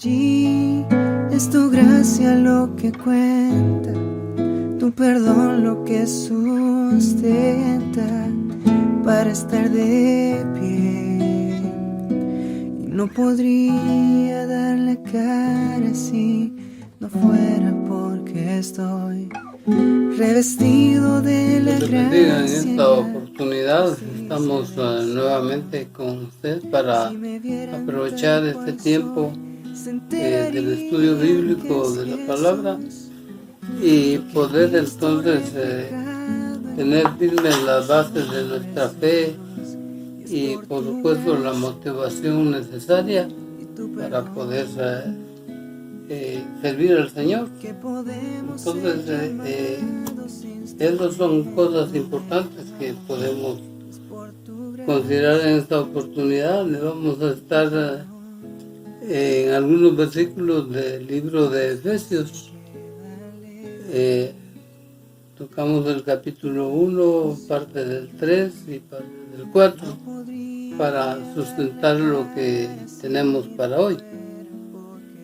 Allí es tu gracia lo que cuenta, tu perdón lo que sustenta para estar de pie. Y no podría dar la cara si no fuera porque estoy revestido de la gracia. En esta oportunidad estamos nuevamente con usted para aprovechar este tiempo del estudio bíblico de la palabra y poder entonces tener firmes las bases de nuestra fe y por supuesto la motivación necesaria para poder servir al Señor. Entonces esas son cosas importantes que podemos considerar en esta oportunidad. Le vamos a estar en algunos versículos del libro de Efesios. Tocamos el capítulo 1, parte del 3 y parte del 4 para sustentar lo que tenemos para hoy.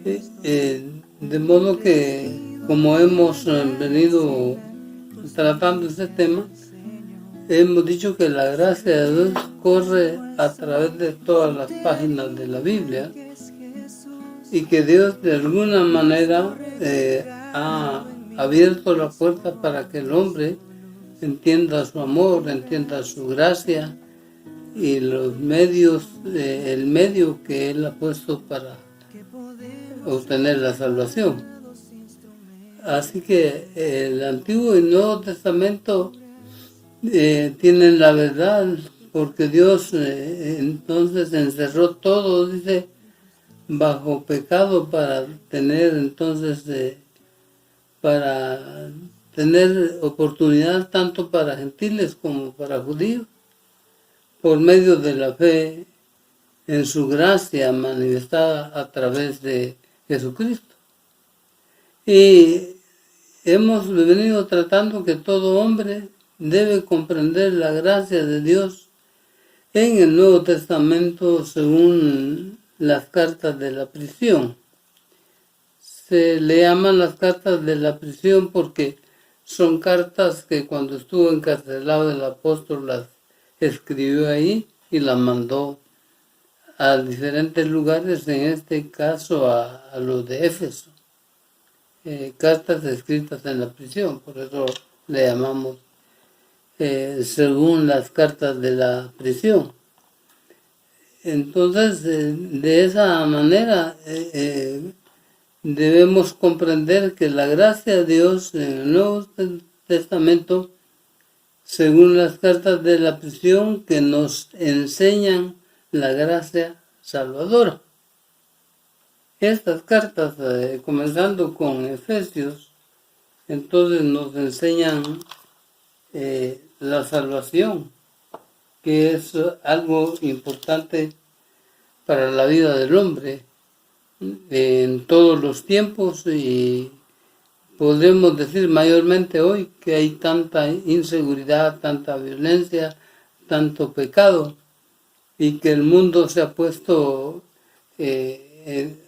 De modo que, como hemos venido tratando este tema, hemos dicho que la gracia de Dios corre a través de todas las páginas de la Biblia y que Dios de alguna manera ha abierto la puerta para que el hombre entienda su amor, entienda su gracia y los medios, el medio que Él ha puesto para obtener la salvación. Así que el Antiguo y Nuevo Testamento tienen la verdad, porque Dios entonces encerró todo, dice, bajo pecado para tener entonces para tener oportunidad tanto para gentiles como para judíos, por medio de la fe en su gracia manifestada a través de Jesucristo. Y hemos venido tratando que todo hombre debe comprender la gracia de Dios en el Nuevo Testamento según las cartas de la prisión. Se le llaman las cartas de la prisión porque son cartas que cuando estuvo encarcelado el apóstol las escribió ahí y las mandó a diferentes lugares, en este caso a los de Éfeso. Cartas escritas en la prisión, por eso le llamamos según las cartas de la prisión. Entonces, de esa manera debemos comprender que la gracia de Dios en el Nuevo Testamento, según las cartas de la prisión, que nos enseñan la gracia salvadora. Estas cartas, comenzando con Efesios, entonces nos enseñan la salvación, que es algo importante para la vida del hombre en todos los tiempos, y podemos decir mayormente hoy que hay tanta inseguridad, tanta violencia, tanto pecado, y que el mundo se ha puesto,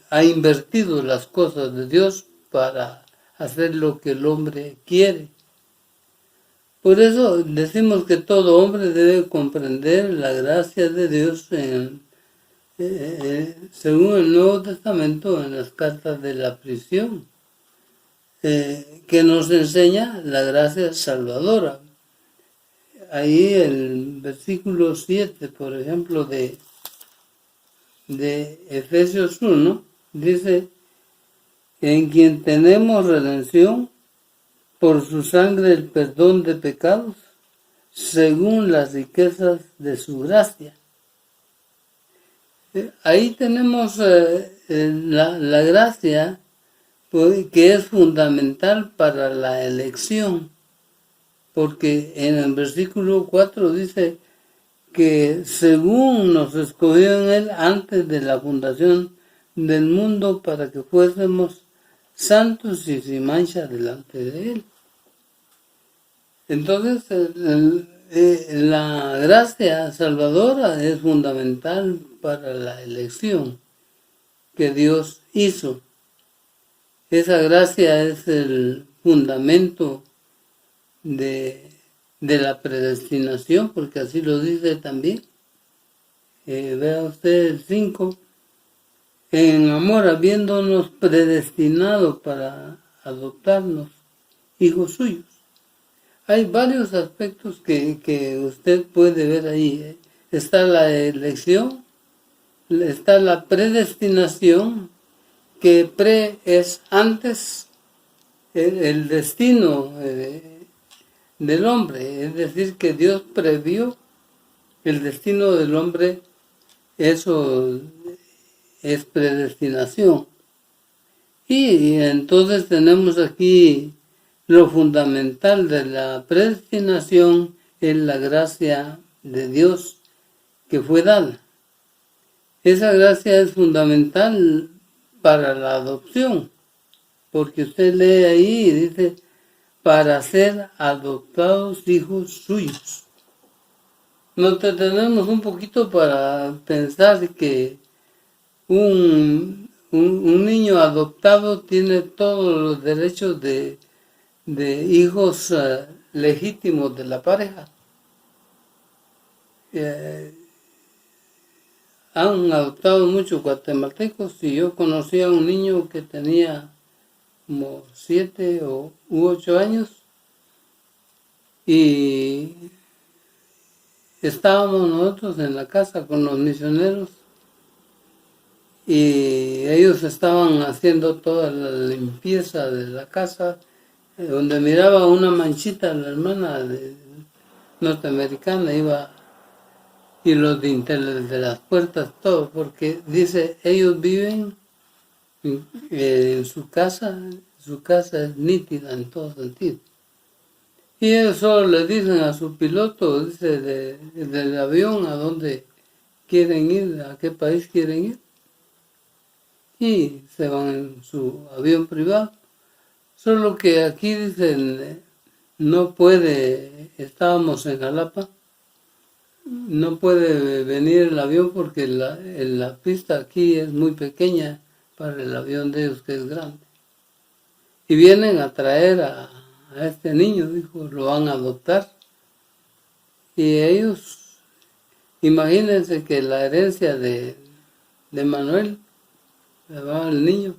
ha invertido las cosas de Dios para hacer lo que el hombre quiere. Por eso decimos que todo hombre debe comprender la gracia de Dios según el Nuevo Testamento, en las cartas de la prisión, que nos enseña la gracia salvadora. Ahí el versículo 7, por ejemplo, de Efesios 1, dice: en quien tenemos redención por su sangre, el perdón de pecados, según las riquezas de su gracia. Ahí tenemos la gracia, que es fundamental para la elección, porque en el versículo 4 dice que según nos escogió en Él antes de la fundación del mundo para que fuésemos santos y sin mancha delante de Él. Entonces, la gracia salvadora es fundamental para la elección, que Dios hizo. Esa gracia es el fundamento de la predestinación, porque así lo dice también. Vea usted el 5. En amor, habiéndonos predestinado para adoptarnos hijos suyos. Hay varios aspectos que usted puede ver ahí. Está la elección, está la predestinación, que es antes el destino del hombre. Es decir, que Dios previó el destino del hombre. Eso es predestinación. Y entonces tenemos aquí lo fundamental de la predestinación, es la gracia de Dios que fue dada. Esa gracia es fundamental para la adopción, porque usted lee ahí y dice, para ser adoptados hijos suyos. Nos detenemos un poquito para pensar que un niño adoptado tiene todos los derechos de hijos legítimos de la pareja. Han adoptado muchos guatemaltecos y yo conocí a un niño que tenía como 7 u 8 años y estábamos nosotros en la casa con los misioneros y ellos estaban haciendo toda la limpieza de la casa, donde miraba una manchita, la hermana norteamericana iba y los dinteles de las puertas, todo, porque dice, ellos viven en su casa es nítida en todo sentido. Y ellos solo le dicen a su piloto, dice, del avión a dónde quieren ir, a qué país quieren ir. Y se van en su avión privado. Solo que aquí dicen, no puede, estábamos en Jalapa, no puede venir el avión porque la pista aquí es muy pequeña para el avión de ellos que es grande. Y vienen a traer a este niño, dijo, lo van a adoptar. Y ellos, imagínense que la herencia de Manuel, el niño,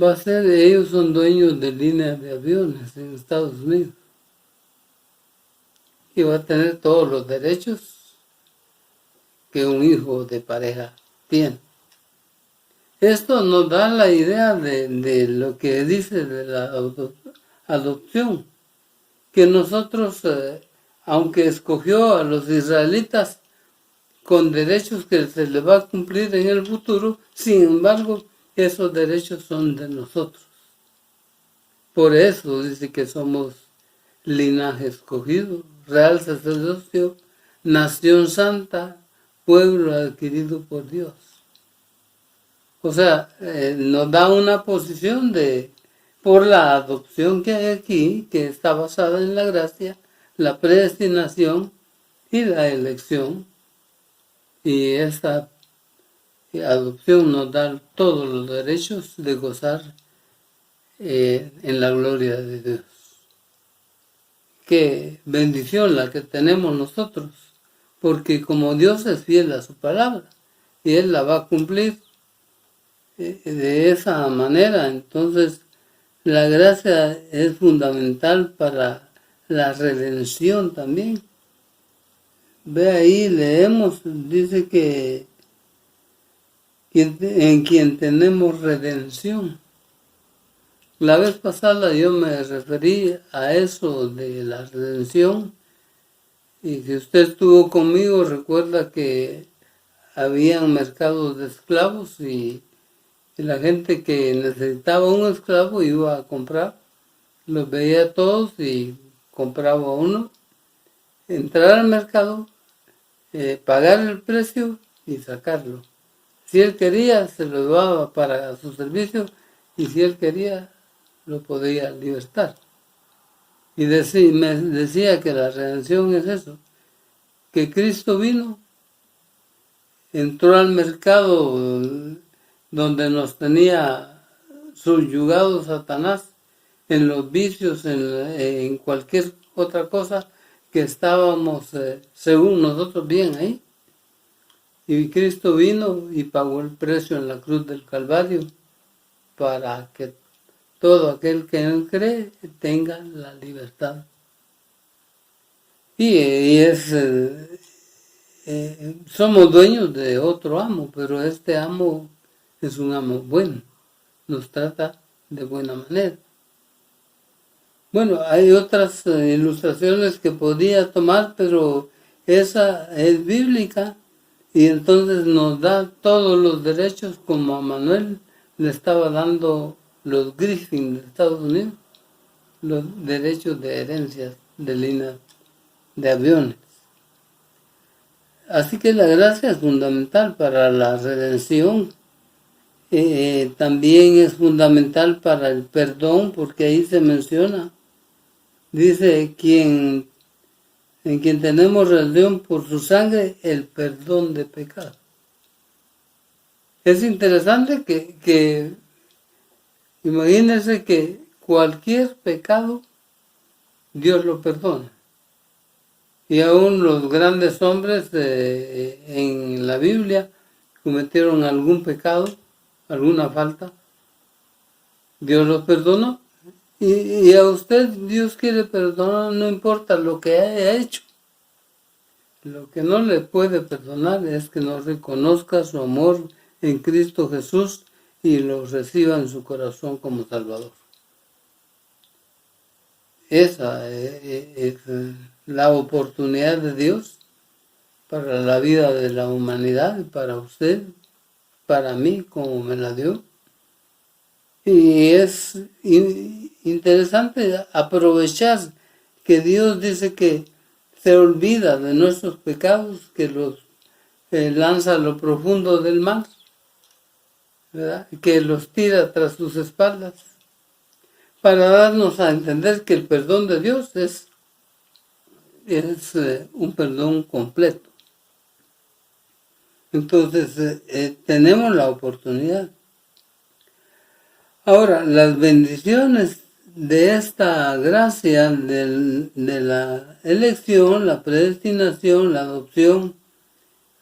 va a ser, ellos son dueños de líneas de aviones en Estados Unidos. Y va a tener todos los derechos que un hijo de pareja tiene. Esto nos da la idea de lo que dice de la adopción, que nosotros, aunque escogió a los israelitas con derechos que se les va a cumplir en el futuro, sin embargo, esos derechos son de nosotros. Por eso dice que somos linaje escogido, real sacerdocio, nación santa, pueblo adquirido por Dios. O sea, nos da una posición por la adopción que hay aquí, que está basada en la gracia, la predestinación y la elección. Y esta adopción nos da todos los derechos de gozar en la gloria de Dios. Qué bendición la que tenemos nosotros, porque como Dios es fiel a su palabra y Él la va a cumplir de esa manera, entonces la gracia es fundamental para la redención también. Ve ahí, leemos, dice que en quien tenemos redención. La vez pasada yo me referí a eso de la redención, y si usted estuvo conmigo recuerda que habían mercados de esclavos y la gente que necesitaba un esclavo iba a comprar, los veía todos y compraba uno, entrar al mercado, pagar el precio y sacarlo. Si él quería, se lo daba para su servicio, y si él quería, lo podía libertar. Y me decía que la redención es eso, que Cristo vino, entró al mercado donde nos tenía subyugado Satanás en los vicios, en cualquier otra cosa que estábamos, según nosotros, bien ahí. Y Cristo vino y pagó el precio en la cruz del Calvario para que todo aquel que en él cree tenga la libertad. Y somos dueños de otro amo, pero este amo es un amo bueno, nos trata de buena manera. Bueno, hay otras ilustraciones que podría tomar, pero esa es bíblica y entonces nos da todos los derechos como a Manuel le estaba dando los Griffin de Estados Unidos, los derechos de herencias de líneas de aviones. Así que la gracia es fundamental para la redención. También es fundamental para el perdón, porque ahí se menciona, dice, en quien tenemos redención por su sangre, el perdón de pecado. Es interesante que imagínense que cualquier pecado Dios lo perdona. Y aún los grandes hombres en la Biblia cometieron algún pecado, alguna falta, Dios los perdonó. Y a usted Dios quiere perdonar, no importa lo que haya hecho. Lo que no le puede perdonar es que no reconozca su amor en Cristo Jesús y lo reciba en su corazón como Salvador. Esa es la oportunidad de Dios para la vida de la humanidad, para usted, para mí, como me la dio. Y es interesante aprovechar que Dios dice que se olvida de nuestros pecados, que los lanza a lo profundo del mar, ¿verdad? Que los tira tras sus espaldas, para darnos a entender que el perdón de Dios es un perdón completo. Entonces tenemos la oportunidad. Ahora, las bendiciones de esta gracia de la elección, la predestinación, la adopción,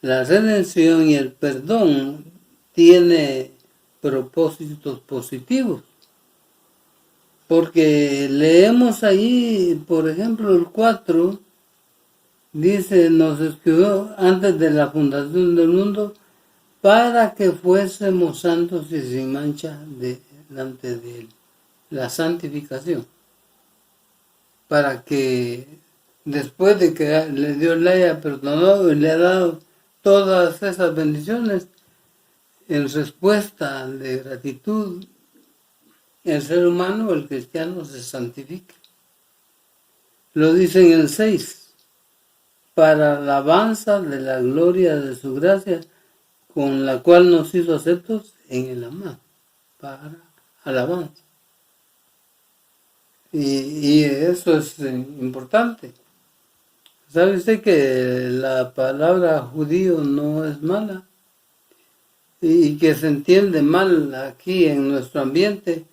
la redención y el perdón tiene propósitos positivos. Porque leemos ahí, por ejemplo, el 4, dice, nos escogió antes de la fundación del mundo para que fuésemos santos y sin mancha delante de él. La santificación. Para que después de que Dios le haya perdonado y le ha dado todas esas bendiciones, en respuesta de gratitud, el ser humano, el cristiano, se santifica. Lo dice en el 6, para alabanza de la gloria de su gracia, con la cual nos hizo aceptos en el amado, para alabanza. Y eso es importante. ¿Sabe usted que la palabra judío no es mala? Y que se entiende mal aquí en nuestro ambiente.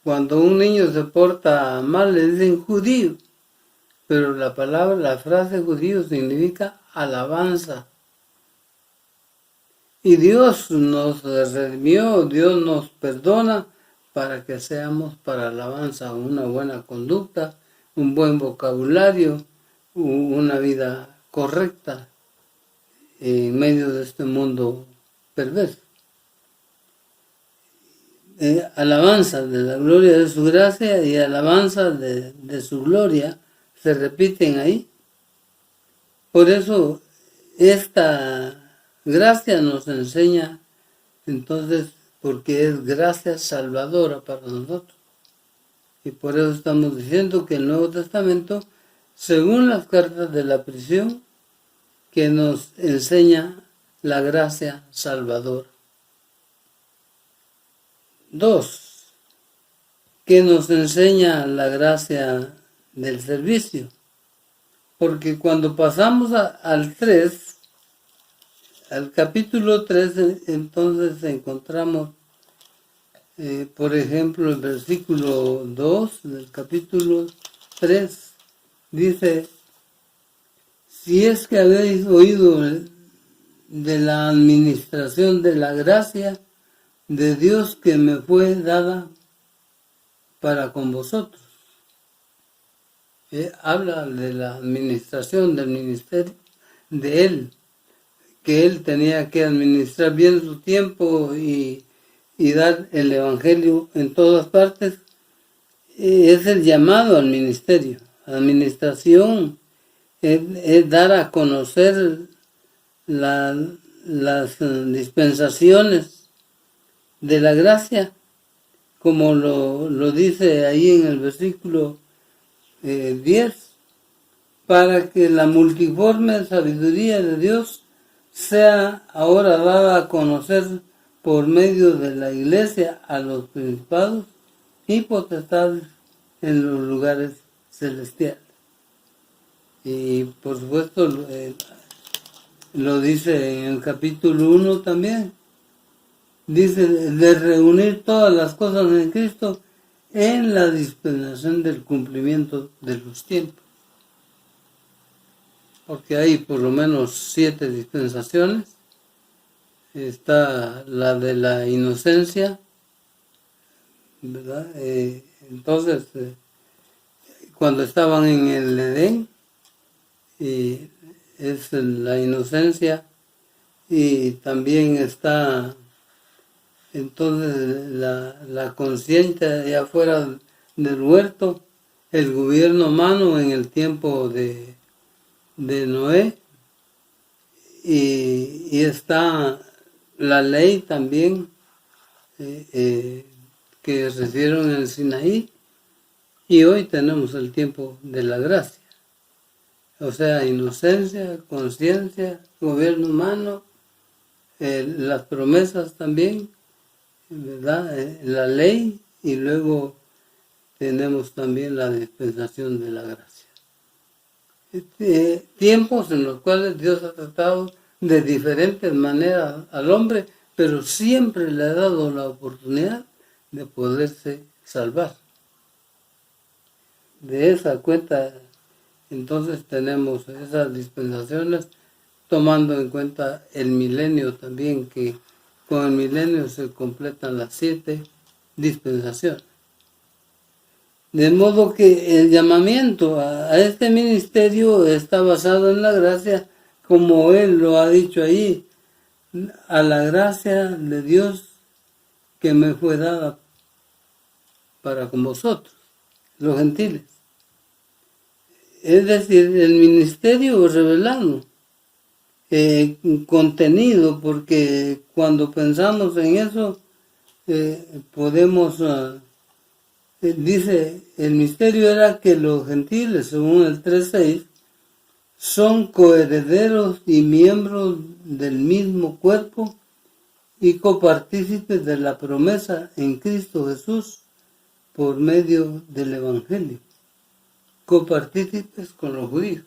Cuando un niño se porta mal le dicen judío, pero la frase judío significa alabanza. Y Dios nos redimió, Dios nos perdona para que seamos para alabanza, una buena conducta, un buen vocabulario, una vida correcta en medio de este mundo perverso. Alabanza de la gloria de su gracia y alabanza de su gloria se repiten ahí. Por eso esta gracia nos enseña entonces, porque es gracia salvadora para nosotros. Y por eso estamos diciendo que el Nuevo Testamento, según las cartas de la prisión, que nos enseña la gracia salvadora. 2, que nos enseña la gracia del servicio. Porque cuando pasamos al 3, al capítulo 3 entonces encontramos, por ejemplo, el versículo 2 del capítulo 3 dice: si es que habéis oído de la administración de la gracia de Dios que me fue dada para con vosotros. Habla de la administración del ministerio de él, que él tenía que administrar bien su tiempo y dar el evangelio en todas partes. Es el llamado al ministerio. Administración es dar a conocer las dispensaciones de la gracia, como lo dice ahí en el versículo 10, para que la multiforme sabiduría de Dios sea ahora dada a conocer por medio de la iglesia a los principados y potestades en los lugares celestiales. Y por supuesto lo dice en el capítulo 1 también. Dice de reunir todas las cosas en Cristo en la dispensación del cumplimiento de los tiempos. Porque hay por lo menos 7 dispensaciones. Está la de la inocencia, ¿verdad? Entonces, cuando estaban en el Edén, es la inocencia, y también está entonces la conciencia allá afuera del huerto, el gobierno humano en el tiempo de Noé, y está la ley también que recibieron en el Sinaí, y hoy tenemos el tiempo de la gracia. O sea, inocencia, conciencia, gobierno humano, las promesas también, ¿verdad? La ley, y luego tenemos también la dispensación de la gracia. Tiempos en los cuales Dios ha tratado de diferentes maneras al hombre, pero siempre le ha dado la oportunidad de poderse salvar. De esa cuenta, entonces tenemos esas dispensaciones, tomando en cuenta el milenio también, que con el milenio se completan las 7 dispensaciones. De modo que el llamamiento a este ministerio está basado en la gracia, como él lo ha dicho ahí, a la gracia de Dios que me fue dada para con vosotros, los gentiles. Es decir, el ministerio revelado, contenido, porque cuando pensamos en eso, podemos... dice, el misterio era que los gentiles, según el 3.6, son coherederos y miembros del mismo cuerpo y copartícipes de la promesa en Cristo Jesús por medio del Evangelio. Copartícipes con los judíos,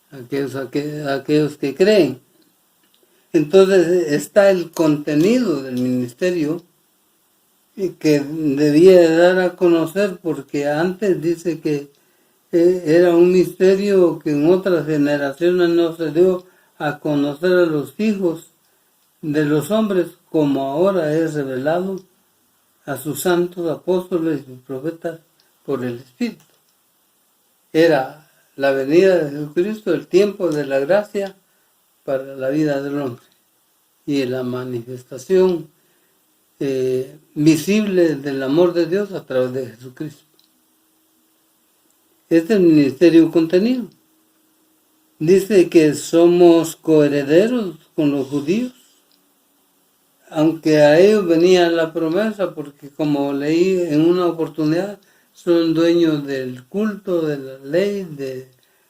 aquellos que creen. Entonces está el contenido del ministerio, que debía dar a conocer, porque antes dice que era un misterio que en otras generaciones no se dio a conocer a los hijos de los hombres, como ahora es revelado a sus santos apóstoles y profetas por el Espíritu. Era la venida de Jesucristo, el tiempo de la gracia para la vida del hombre, y la manifestación visible del amor de Dios a través de Jesucristo. Este es el ministerio contenido. Dice que somos coherederos con los judíos, aunque a ellos venía la promesa, porque como leí en una oportunidad, son dueños del culto, de la ley, de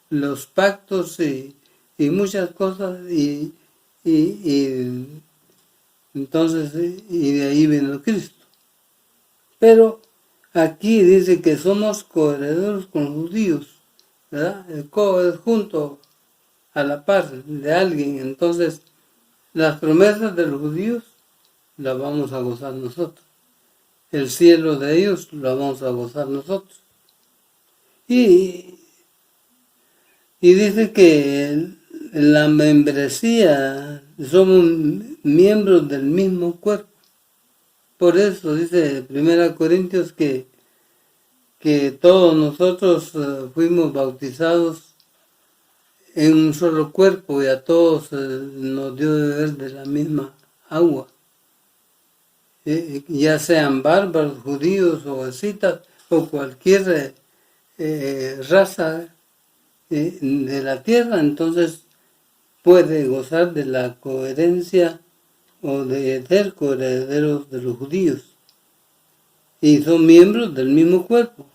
los pactos y muchas cosas, y entonces, y de ahí vino Cristo. Pero aquí dice que somos coherederos con los judíos, ¿verdad? El co es junto a la par de alguien, entonces las promesas de los judíos las vamos a gozar nosotros. El cielo de ellos lo vamos a gozar nosotros. Y dice que en la membresía somos miembros del mismo cuerpo. Por eso dice 1 Corintios que todos nosotros fuimos bautizados en un solo cuerpo y a todos nos dio de beber de la misma agua. Ya sean bárbaros, judíos o escitas o cualquier raza de la tierra, entonces puede gozar de la coherencia o de ser coherederos de los judíos. Y son miembros del mismo cuerpo.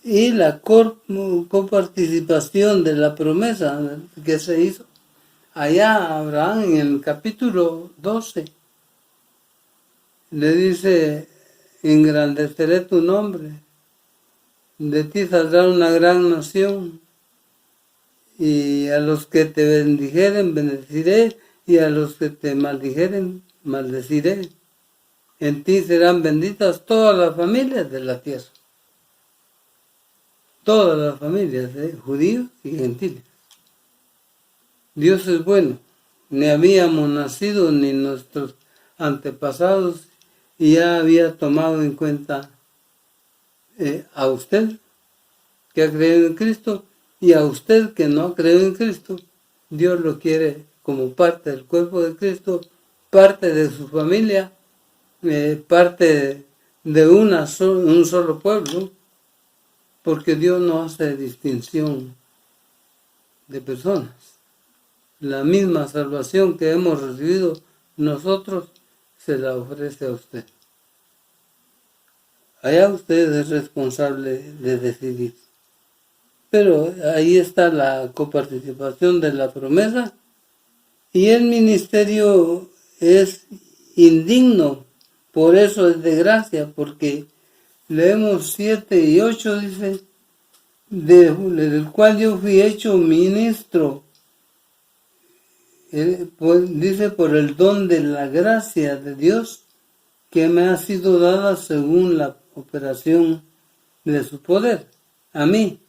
Y la coparticipación de la promesa que se hizo allá a Abraham en el capítulo 12. Le dice, engrandeceré tu nombre, de ti saldrá una gran nación, y a los que te bendijeren, bendeciré, y a los que te maldijeren, maldeciré. En ti serán benditas todas las familias de la tierra. Todas las familias, judíos y gentiles. Dios es bueno. Ni habíamos nacido ni nuestros antepasados y ya había tomado en cuenta a usted que ha creído en Cristo y a usted que no ha creído en Cristo. Dios lo quiere como parte del cuerpo de Cristo, parte de su familia, parte de un solo pueblo, porque Dios no hace distinción de personas. La misma salvación que hemos recibido nosotros se la ofrece a usted. Allá usted es responsable de decidir. Pero ahí está la coparticipación de la promesa y el ministerio es indigno, por eso es de gracia, porque leemos 7 y 8, dice, del cual yo fui hecho ministro, dice, por el don de la gracia de Dios que me ha sido dada según la operación de su poder. A mí,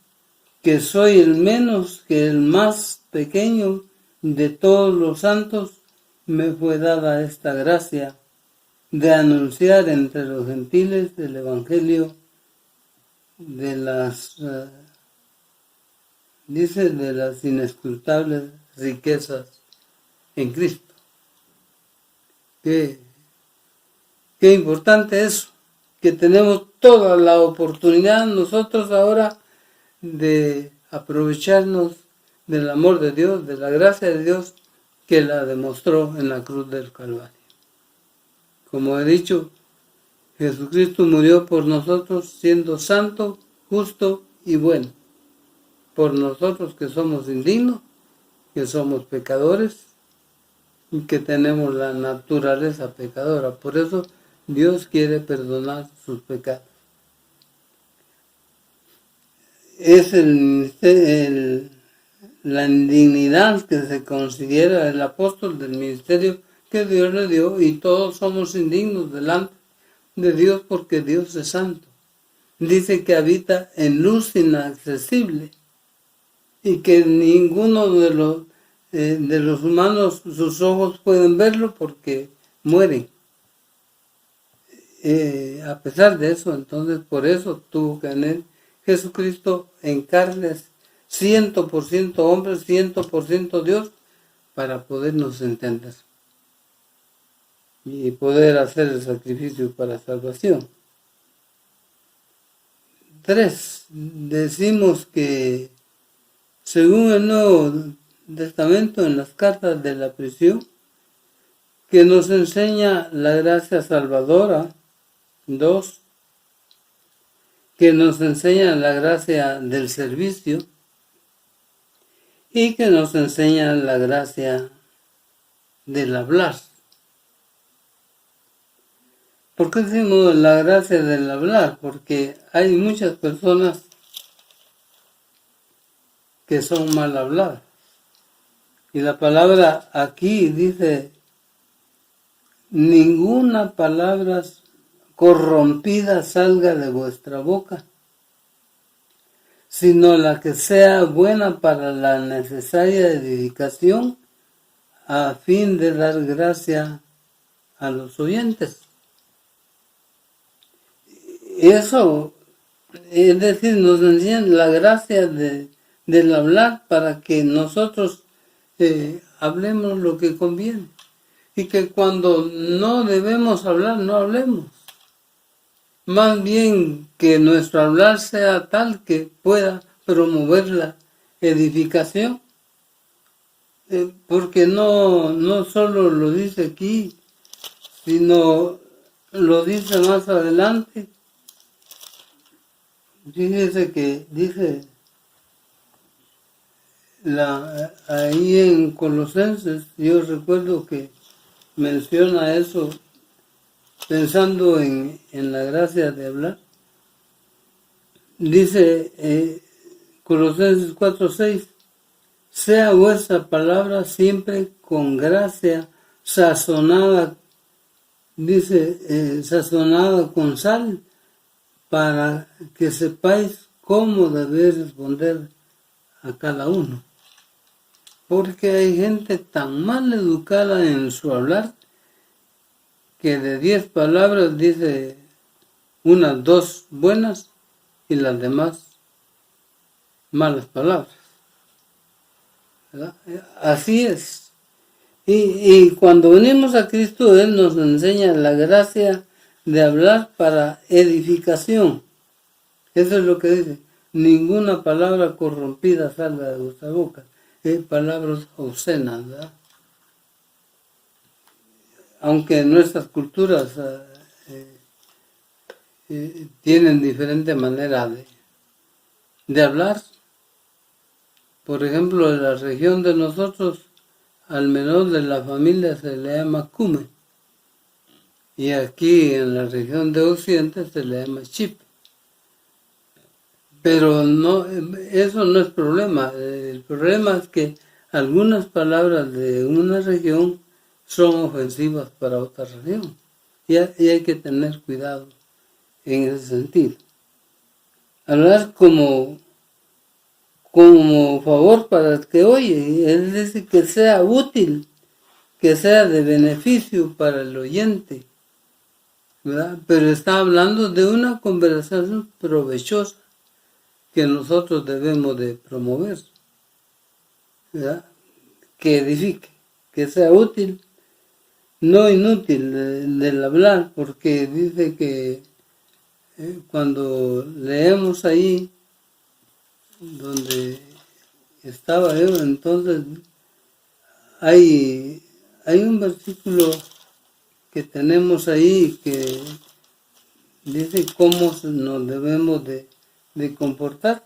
que soy el menos que el más pequeño de todos los santos, me fue dada esta gracia de anunciar entre los gentiles el evangelio de las inescrutables riquezas en Cristo. Qué importante eso, que tenemos toda la oportunidad nosotros ahora de aprovecharnos del amor de Dios, de la gracia de Dios que la demostró en la cruz del Calvario. Como he dicho, Jesucristo murió por nosotros siendo santo, justo y bueno. Por nosotros que somos indignos, que somos pecadores y que tenemos la naturaleza pecadora. Por eso Dios quiere perdonar sus pecados. Es la indignidad que se considera el apóstol del ministerio que Dios le dio, y todos somos indignos delante de Dios porque Dios es santo. Dice que habita en luz inaccesible y que ninguno de los humanos, sus ojos pueden verlo porque mueren. A pesar de eso, entonces por eso tuvo que venir Jesucristo en carnes, 100% hombre, 100% Dios, para podernos entender y poder hacer el sacrificio para salvación. 3. Decimos que según el Nuevo Testamento, en las cartas de la prisión, que nos enseña la gracia salvadora. 2. Que nos enseña la gracia del servicio y que nos enseña la gracia del hablar. ¿Por qué decimos la gracia del hablar? Porque hay muchas personas que son mal habladas. Y la palabra aquí dice, ninguna palabra corrompida salga de vuestra boca, sino la que sea buena para la necesaria edificación, a fin de dar gracia a los oyentes. Eso, es decir, nos enseñan la gracia del hablar para que nosotros hablemos lo que conviene. Y que cuando no debemos hablar, no hablemos. Más bien que nuestro hablar sea tal que pueda promover la edificación. Porque no solo lo dice aquí, sino lo dice más adelante. Fíjese que dice ahí en Colosenses, yo recuerdo que menciona eso pensando en la gracia de hablar. Dice Colosenses 4:6, sea vuestra palabra siempre con gracia, sazonada, dice, sazonada con sal, para que sepáis cómo debéis responder a cada uno. Porque hay gente tan mal educada en su hablar que de 10 palabras dice unas 2 buenas y las demás malas palabras. ¿Verdad? Así es. Y cuando venimos a Cristo, Él nos enseña la gracia de hablar para edificación. Eso es lo que dice. Ninguna palabra corrompida salga de vuestra boca. Palabras obscenas, ¿verdad? Aunque nuestras culturas tienen diferente manera de hablar. Por ejemplo, en la región de nosotros, al menor de la familia se le llama cume. Y aquí en la región de Occidente se le llama chip. Pero no, eso no es problema. El problema es que algunas palabras de una región son ofensivas para otra región. Y hay que tener cuidado en ese sentido. Hablar como favor para el que oye, es decir, que sea útil, que sea de beneficio para el oyente, ¿verdad? Pero está hablando de una conversación provechosa que nosotros debemos de promover, ¿verdad? Que edifique, que sea útil, no inútil del hablar, porque dice que cuando leemos ahí donde estaba yo, entonces hay un versículo que tenemos ahí que dice cómo nos debemos de comportar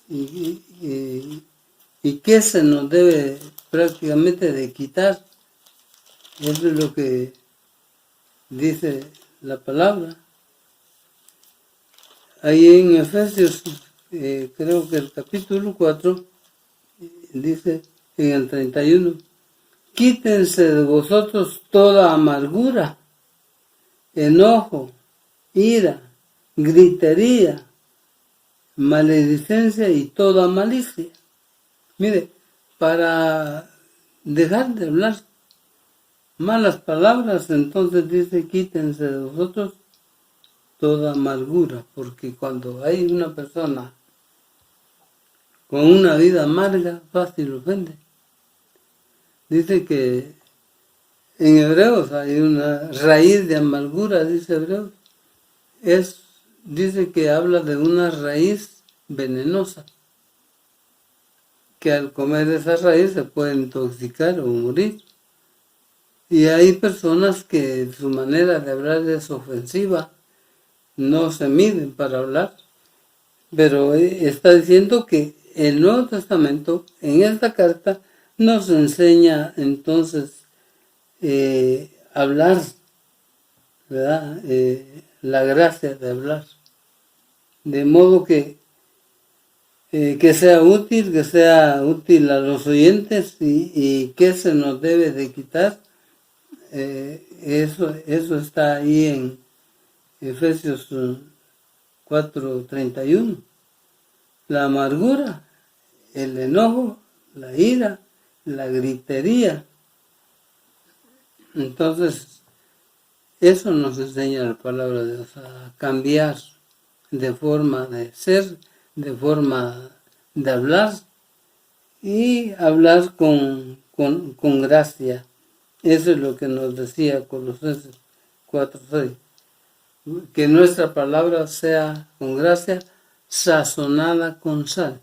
y qué se nos debe prácticamente de quitar. Eso es lo que dice la palabra. Ahí en Efesios, creo que el capítulo 4, dice en el 31, quítense de vosotros toda amargura, enojo, ira, gritería, maledicencia y toda malicia. Mire, para dejar de hablar malas palabras, entonces dice, quítense de vosotros toda amargura, porque cuando hay una persona con una vida amarga, fácil ofende. Dice que en Hebreos hay una raíz de amargura, dice Hebreos. Dice que habla de una raíz venenosa, que al comer esa raíz se puede intoxicar o morir. Y hay personas que su manera de hablar es ofensiva, no se miden para hablar, pero está diciendo que el Nuevo Testamento en esta carta nos enseña entonces hablar, ¿verdad? La gracia de hablar. De modo que que sea útil a los oyentes y que se nos debe de quitar. Eso está ahí en Efesios 4:31. La amargura, el enojo, la ira, la gritería. Entonces, eso nos enseña la palabra de Dios, a cambiar de forma de ser, de forma de hablar y hablar con gracia. Eso es lo que nos decía Colosenses 4:6. Que nuestra palabra sea con gracia, sazonada con sal.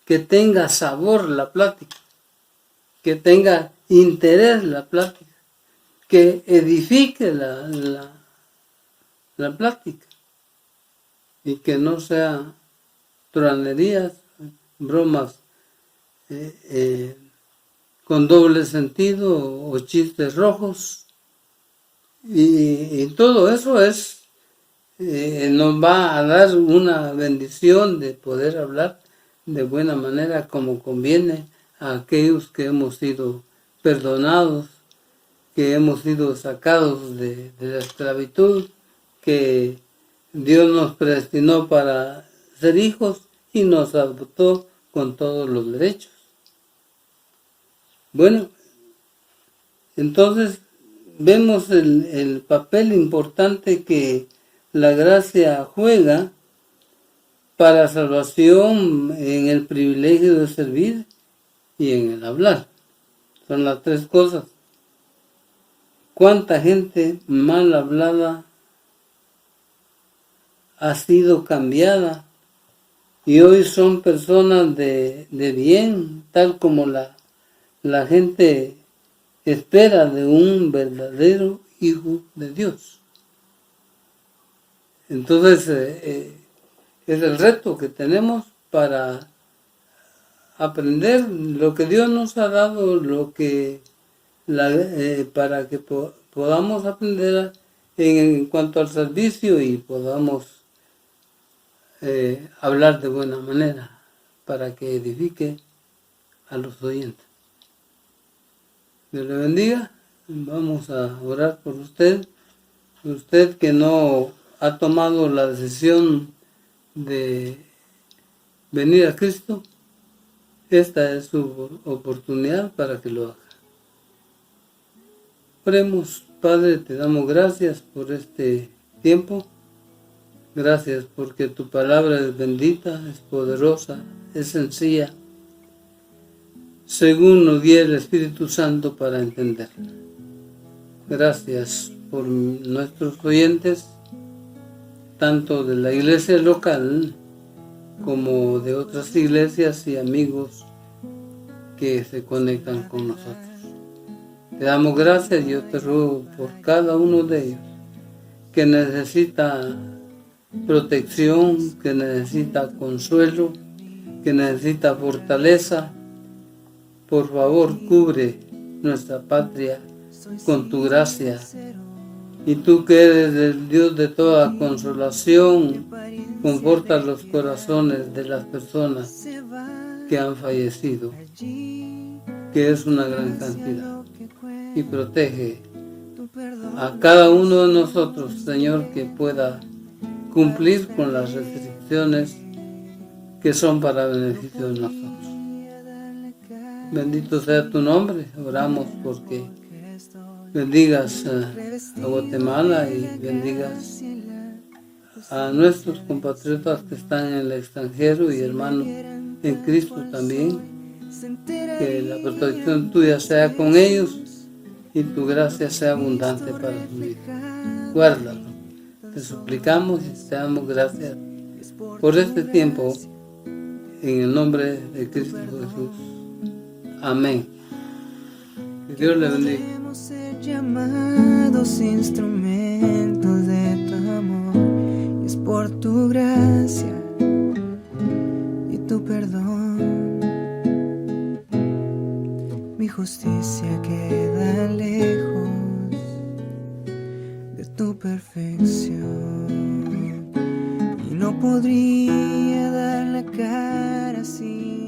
Que tenga sabor la plática. Que tenga interés la plática. Que edifique la plática. Y que no sea truanerías, bromas con doble sentido o chistes rojos. Y todo eso nos va a dar una bendición de poder hablar de buena manera como conviene a aquellos que hemos sido perdonados, que hemos sido sacados de la esclavitud, que Dios nos predestinó para ser hijos y nos adoptó con todos los derechos. Bueno, entonces vemos el papel importante que la gracia juega para salvación en el privilegio de servir y en el hablar. Son las tres cosas. ¿Cuánta gente mal hablada ha sido cambiada y hoy son personas de bien, tal como la gente espera de un verdadero hijo de Dios? Entonces, es el reto que tenemos para aprender lo que Dios nos ha dado, para que podamos aprender en cuanto al servicio y podamos hablar de buena manera para que edifique a los oyentes. Dios le bendiga. Vamos a orar por usted. Usted que no ha tomado la decisión de venir a Cristo, esta es su oportunidad para que lo haga. Oremos. Padre, te damos gracias por este tiempo. Gracias porque tu palabra es bendita, es poderosa, es sencilla, según nos guía el Espíritu Santo para entenderla. Gracias por nuestros oyentes, tanto de la iglesia local como de otras iglesias y amigos que se conectan con nosotros. Te damos gracias y yo te ruego por cada uno de ellos que necesita protección, que necesita consuelo, que necesita fortaleza. Por favor, cubre nuestra patria con tu gracia. Y tú que eres el Dios de toda consolación, conforta los corazones de las personas que han fallecido, que es una gran cantidad. Y protege a cada uno de nosotros, Señor, que pueda cumplir con las restricciones que son para beneficio de nosotros. Bendito sea tu nombre. Oramos porque bendigas a Guatemala y bendigas a nuestros compatriotas que están en el extranjero y hermanos en Cristo también. Que la protección tuya sea con ellos y tu gracia sea abundante para su vida. Guárdalo. Te suplicamos y te damos gracias por este tiempo, en el nombre de Cristo Jesús. Amén. Que Dios le bendiga. Podemos ser llamados instrumentos de tu amor, y es por tu gracia y tu perdón. Mi justicia queda lejos de tu perfección y no podría dar la cara así.